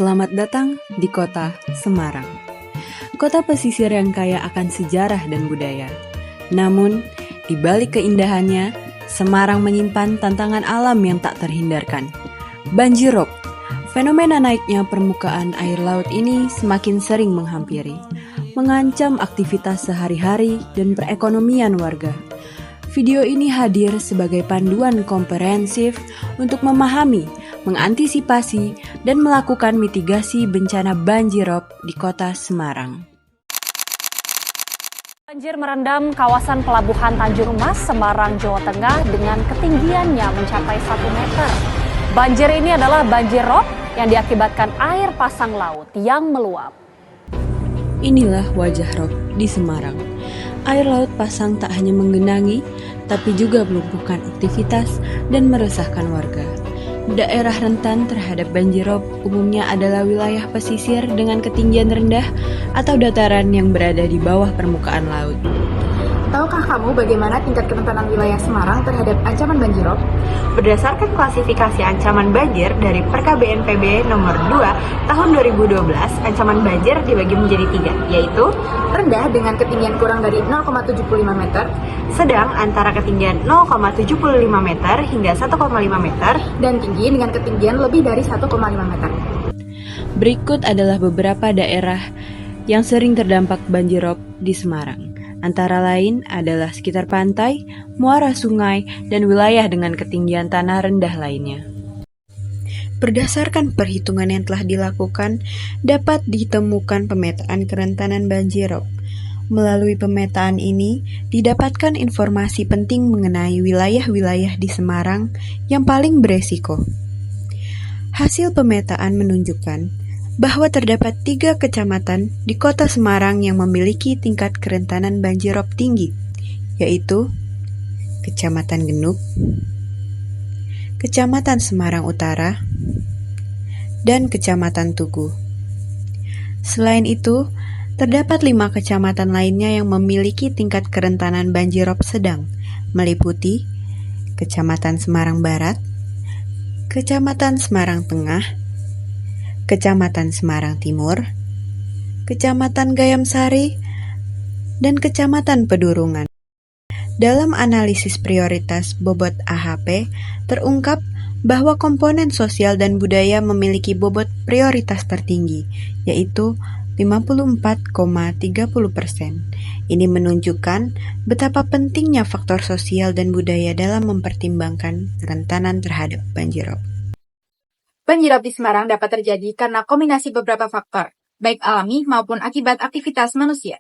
Selamat datang di kota Semarang. Kota pesisir yang kaya akan sejarah dan budaya. Namun, di balik keindahannya, Semarang menyimpan tantangan alam yang tak terhindarkan. Banjirop, fenomena naiknya permukaan air laut ini semakin sering menghampiri, mengancam aktivitas sehari-hari dan perekonomian warga. Video ini hadir sebagai panduan komprehensif untuk memahami, mengantisipasi, dan melakukan mitigasi bencana banjirop di kota Semarang. Banjir merendam kawasan pelabuhan Tanjung Mas, Semarang, Jawa Tengah dengan ketinggiannya mencapai 1 meter. Banjir ini adalah banjir rob yang diakibatkan air pasang laut yang meluap. Inilah wajah rob di Semarang. Air laut pasang tak hanya menggenangi, tapi juga melumpuhkan aktivitas dan meresahkan warga. Daerah rentan terhadap banjirop umumnya adalah wilayah pesisir dengan ketinggian rendah atau dataran yang berada di bawah permukaan laut. Tahukah kamu bagaimana tingkat kerentanan wilayah Semarang terhadap ancaman banjirop? Berdasarkan klasifikasi ancaman banjir dari PKBNPB nomor 2 tahun 2012, ancaman banjir dibagi menjadi 3, yaitu rendah dengan ketinggian kurang dari 0,75 meter, sedang antara ketinggian 0,75 meter hingga 1,5 meter, dan tinggi dengan ketinggian lebih dari 1,5 meter. Berikut adalah beberapa daerah yang sering terdampak banjirop di Semarang. Antara lain adalah sekitar pantai, muara sungai, dan wilayah dengan ketinggian tanah rendah lainnya. Berdasarkan perhitungan yang telah dilakukan, dapat ditemukan pemetaan kerentanan banjirop. Melalui pemetaan ini, didapatkan informasi penting mengenai wilayah-wilayah di Semarang yang paling beresiko. Hasil pemetaan menunjukkan bahwa terdapat 3 kecamatan di kota Semarang yang memiliki tingkat kerentanan banjirop tinggi, yaitu Kecamatan Genuk, Kecamatan Semarang Utara, dan Kecamatan Tugu. Selain itu, terdapat 5 kecamatan lainnya yang memiliki tingkat kerentanan banjirop sedang, meliputi Kecamatan Semarang Barat, Kecamatan Semarang Tengah, Kecamatan Semarang Timur, Kecamatan Gayam Sari, dan Kecamatan Pedurungan. Dalam analisis prioritas bobot AHP, terungkap bahwa komponen sosial dan budaya memiliki bobot prioritas tertinggi, yaitu 54,30%. Ini menunjukkan betapa pentingnya faktor sosial dan budaya dalam mempertimbangkan kerentanan terhadap banjirop. Banjirop di Semarang dapat terjadi karena kombinasi beberapa faktor, baik alami maupun akibat aktivitas manusia.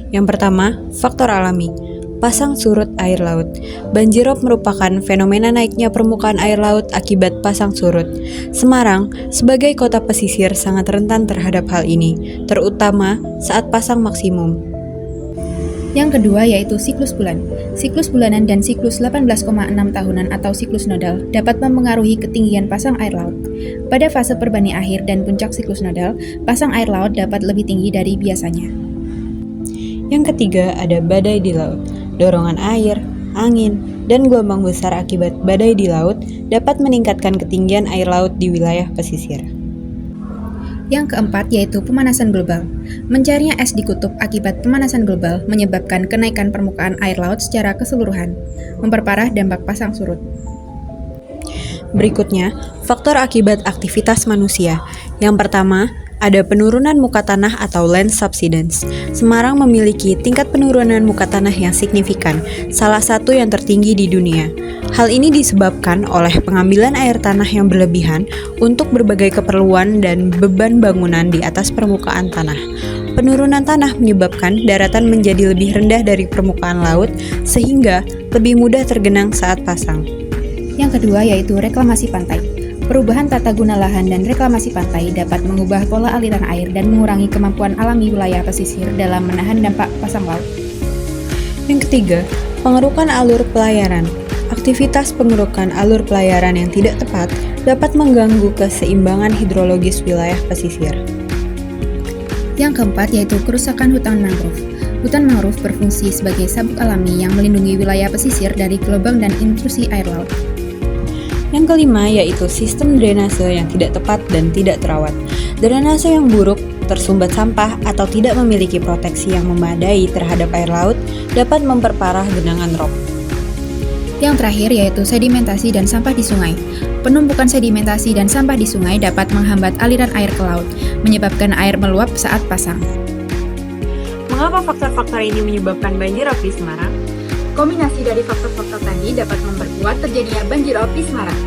Yang pertama, faktor alami. Pasang surut air laut. Banjirop merupakan fenomena naiknya permukaan air laut akibat pasang surut. Semarang, sebagai kota pesisir, sangat rentan terhadap hal ini, terutama saat pasang maksimum. Yang kedua yaitu siklus bulan. Siklus bulanan dan siklus 18,6 tahunan atau siklus nodal dapat mempengaruhi ketinggian pasang air laut. Pada fase perbani akhir dan puncak siklus nodal, pasang air laut dapat lebih tinggi dari biasanya. Yang ketiga ada badai di laut. Dorongan air, angin, dan gelombang besar akibat badai di laut dapat meningkatkan ketinggian air laut di wilayah pesisir. Yang keempat yaitu pemanasan global. Mencairnya es di kutub akibat pemanasan global menyebabkan kenaikan permukaan air laut secara keseluruhan, memperparah dampak pasang surut. Berikutnya, faktor akibat aktivitas manusia. Yang pertama, ada penurunan muka tanah atau land subsidence. Semarang memiliki tingkat penurunan muka tanah yang signifikan, salah satu yang tertinggi di dunia. Hal ini disebabkan oleh pengambilan air tanah yang berlebihan untuk berbagai keperluan dan beban bangunan di atas permukaan tanah. Penurunan tanah menyebabkan daratan menjadi lebih rendah dari permukaan laut, sehingga lebih mudah tergenang saat pasang. Yang kedua yaitu reklamasi pantai. Perubahan tata guna lahan dan reklamasi pantai dapat mengubah pola aliran air dan mengurangi kemampuan alami wilayah pesisir dalam menahan dampak pasang laut. Yang ketiga, pengerukan alur pelayaran. Aktivitas pengerukan alur pelayaran yang tidak tepat dapat mengganggu keseimbangan hidrologis wilayah pesisir. Yang keempat yaitu kerusakan hutan mangrove. Hutan mangrove berfungsi sebagai sabuk alami yang melindungi wilayah pesisir dari gelombang dan intrusi air laut. Yang kelima yaitu sistem drainase yang tidak tepat dan tidak terawat. Drainase yang buruk, tersumbat sampah, atau tidak memiliki proteksi yang memadai terhadap air laut dapat memperparah genangan rob. Yang terakhir yaitu sedimentasi dan sampah di sungai. Penumpukan sedimentasi dan sampah di sungai dapat menghambat aliran air ke laut, menyebabkan air meluap saat pasang. Mengapa faktor-faktor ini menyebabkan banjir rob di Semarang? Kombinasi dari faktor-faktor tadi dapat memperkuat terjadinya banjir rob di Semarang.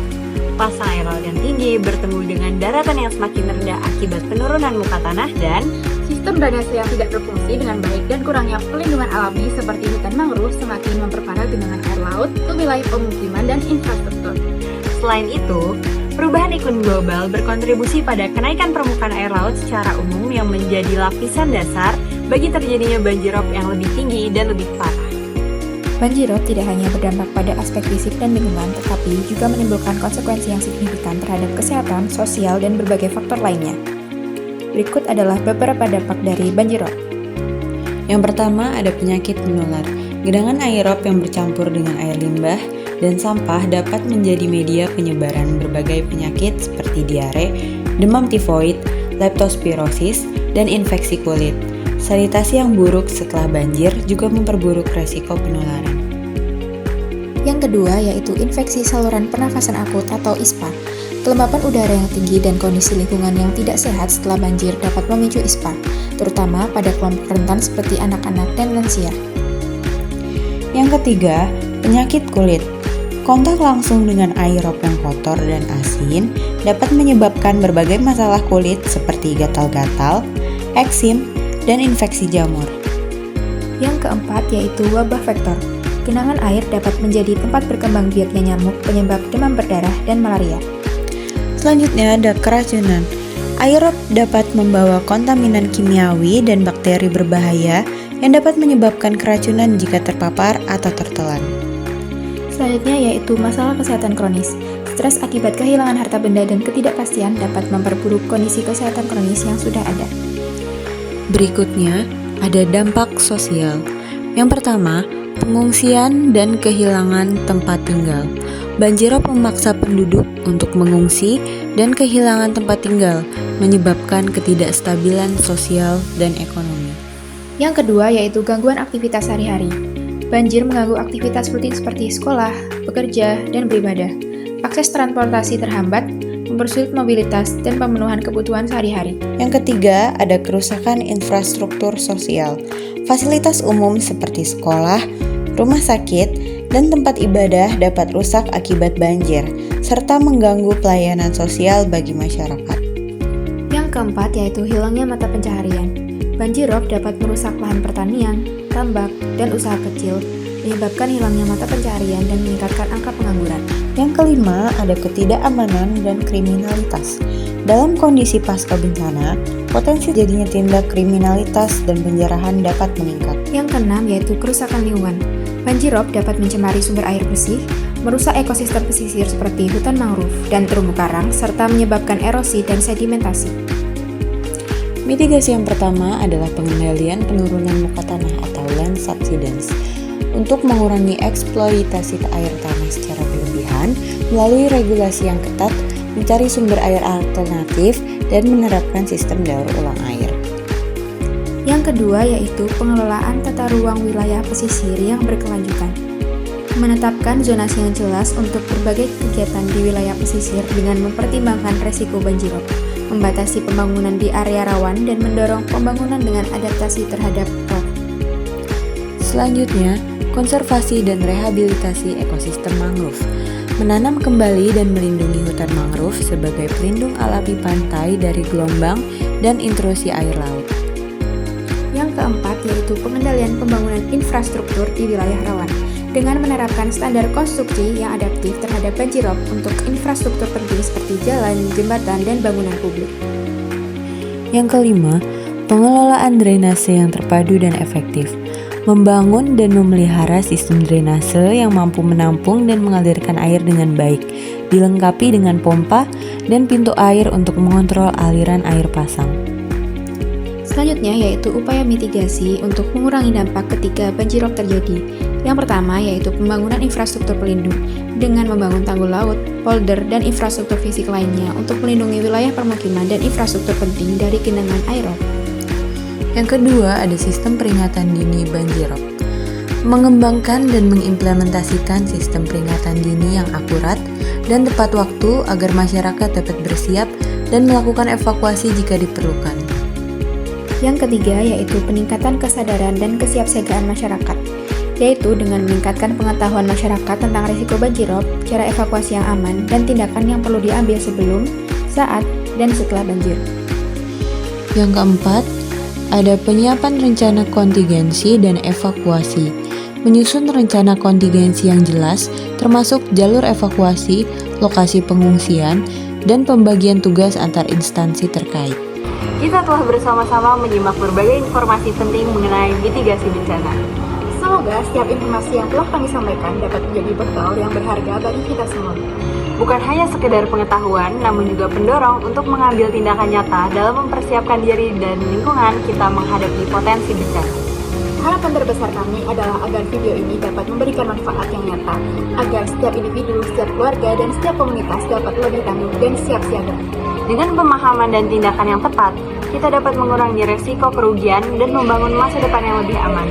Pasang air laut yang tinggi bertemu dengan daratan yang semakin rendah akibat penurunan muka tanah dan Sistem drainase yang tidak berfungsi dengan baik dan kurangnya pelindungan alami seperti hutan mangrove semakin memperparah genangan air laut ke wilayah pemukiman dan infrastruktur. selain itu, perubahan iklim global berkontribusi pada kenaikan permukaan air laut secara umum yang menjadi lapisan dasar bagi terjadinya banjir rob yang lebih tinggi dan lebih parah. Banjir rob tidak hanya berdampak pada aspek fisik dan lingkungan, tetapi juga menimbulkan konsekuensi yang signifikan terhadap kesehatan, sosial, dan berbagai faktor lainnya. Berikut adalah beberapa dampak dari banjir rob. Yang pertama ada penyakit menular. Genangan air rob yang bercampur dengan air limbah dan sampah dapat menjadi media penyebaran berbagai penyakit seperti diare, demam tifoid, leptospirosis, dan infeksi kulit. Sanitasi yang buruk setelah banjir juga memperburuk resiko penularan. Yang kedua yaitu infeksi saluran pernafasan akut atau ISPA. Kelembapan udara yang tinggi dan kondisi lingkungan yang tidak sehat setelah banjir dapat memicu ISPA, terutama pada kelompok rentan seperti anak-anak dan lansia. Yang ketiga, penyakit kulit. Kontak langsung dengan air rob yang kotor dan asin dapat menyebabkan berbagai masalah kulit seperti gatal-gatal, eksim, dan infeksi jamur. Yang keempat yaitu wabah vektor. Genangan air dapat menjadi tempat berkembang biaknya nyamuk penyebab demam berdarah dan malaria. Selanjutnya ada keracunan. Air rob dapat membawa kontaminan kimiawi dan bakteri berbahaya yang dapat menyebabkan keracunan jika terpapar atau tertelan. Selanjutnya yaitu masalah kesehatan kronis. Stres akibat kehilangan harta benda dan ketidakpastian dapat memperburuk kondisi kesehatan kronis yang sudah ada. Berikutnya ada dampak sosial. Yang pertama, pengungsian dan kehilangan tempat tinggal. Banjir rob memaksa penduduk untuk mengungsi dan kehilangan tempat tinggal, menyebabkan ketidakstabilan sosial dan ekonomi. Yang kedua yaitu gangguan aktivitas sehari-hari. Banjir mengganggu aktivitas rutin seperti sekolah, bekerja, dan beribadah. Akses transportasi terhambat, mempersulit mobilitas dan pemenuhan kebutuhan sehari-hari. Yang ketiga, ada kerusakan infrastruktur sosial. Fasilitas umum seperti sekolah, rumah sakit, dan tempat ibadah dapat rusak akibat banjir, serta mengganggu pelayanan sosial bagi masyarakat. Yang keempat yaitu hilangnya mata pencaharian. Banjir rob dapat merusak lahan pertanian, tambak, dan usaha kecil, menyebabkan hilangnya mata pencaharian dan meningkatkan angka pengangguran. Yang kelima, ada ketidakamanan dan kriminalitas. Dalam kondisi pasca bencana, potensi jadinya tindak kriminalitas dan penjarahan dapat meningkat. Yang keenam yaitu kerusakan lingkungan. Banjir rob dapat mencemari sumber air bersih, merusak ekosistem pesisir seperti hutan mangrove dan terumbu karang, serta menyebabkan erosi dan sedimentasi. Mitigasi yang pertama adalah pengendalian penurunan muka tanah atau land subsidence. Untuk mengurangi eksploitasi air tanah secara berlebihan, melalui regulasi yang ketat, mencari sumber air alternatif, dan menerapkan sistem daur ulang air. Yang kedua yaitu pengelolaan tata ruang wilayah pesisir yang berkelanjutan. Menetapkan zonasi yang jelas untuk berbagai kegiatan di wilayah pesisir dengan mempertimbangkan resiko banjir rob, membatasi pembangunan di area rawan dan mendorong pembangunan dengan adaptasi terhadap rob. Selanjutnya, konservasi dan rehabilitasi ekosistem mangrove. Menanam kembali dan melindungi hutan mangrove sebagai pelindung alami pantai dari gelombang dan intrusi air laut. Yang keempat yaitu pengendalian pembangunan infrastruktur di wilayah rawan dengan menerapkan standar konstruksi yang adaptif terhadap banjir rob untuk infrastruktur penting seperti jalan, jembatan, dan bangunan publik. Yang kelima, pengelolaan drainase yang terpadu dan efektif. Membangun dan memelihara sistem drainase yang mampu menampung dan mengalirkan air dengan baik, dilengkapi dengan pompa dan pintu air untuk mengontrol aliran air pasang. Selanjutnya yaitu upaya mitigasi untuk mengurangi dampak ketika banjirop terjadi. Yang pertama yaitu pembangunan infrastruktur pelindung dengan membangun tanggul laut, polder, dan infrastruktur fisik lainnya untuk melindungi wilayah permukiman dan infrastruktur penting dari genangan air rob. Yang kedua ada sistem peringatan dini banjirop. Mengembangkan dan mengimplementasikan sistem peringatan dini yang akurat dan tepat waktu agar masyarakat dapat bersiap dan melakukan evakuasi jika diperlukan. Yang ketiga yaitu peningkatan kesadaran dan kesiapsiagaan masyarakat, yaitu dengan meningkatkan pengetahuan masyarakat tentang risiko banjirop, cara evakuasi yang aman, dan tindakan yang perlu diambil sebelum, saat, dan setelah banjir. Yang keempat, ada penyiapan rencana kontingensi dan evakuasi. Menyusun rencana kontingensi yang jelas, termasuk jalur evakuasi, lokasi pengungsian, dan pembagian tugas antar instansi terkait. Kita telah bersama-sama menyimak berbagai informasi penting mengenai mitigasi bencana. Semoga setiap informasi yang telah kami sampaikan dapat menjadi bekal yang berharga bagi kita semua. Bukan hanya sekedar pengetahuan, namun juga pendorong untuk mengambil tindakan nyata dalam mempersiapkan diri dan lingkungan kita menghadapi potensi bencana. Harapan terbesar kami adalah agar video ini dapat memberikan manfaat yang nyata, agar setiap individu, setiap keluarga, dan setiap komunitas dapat lebih tangguh dan siap siaga. Dengan pemahaman dan tindakan yang tepat, kita dapat mengurangi resiko kerugian dan membangun masa depan yang lebih aman.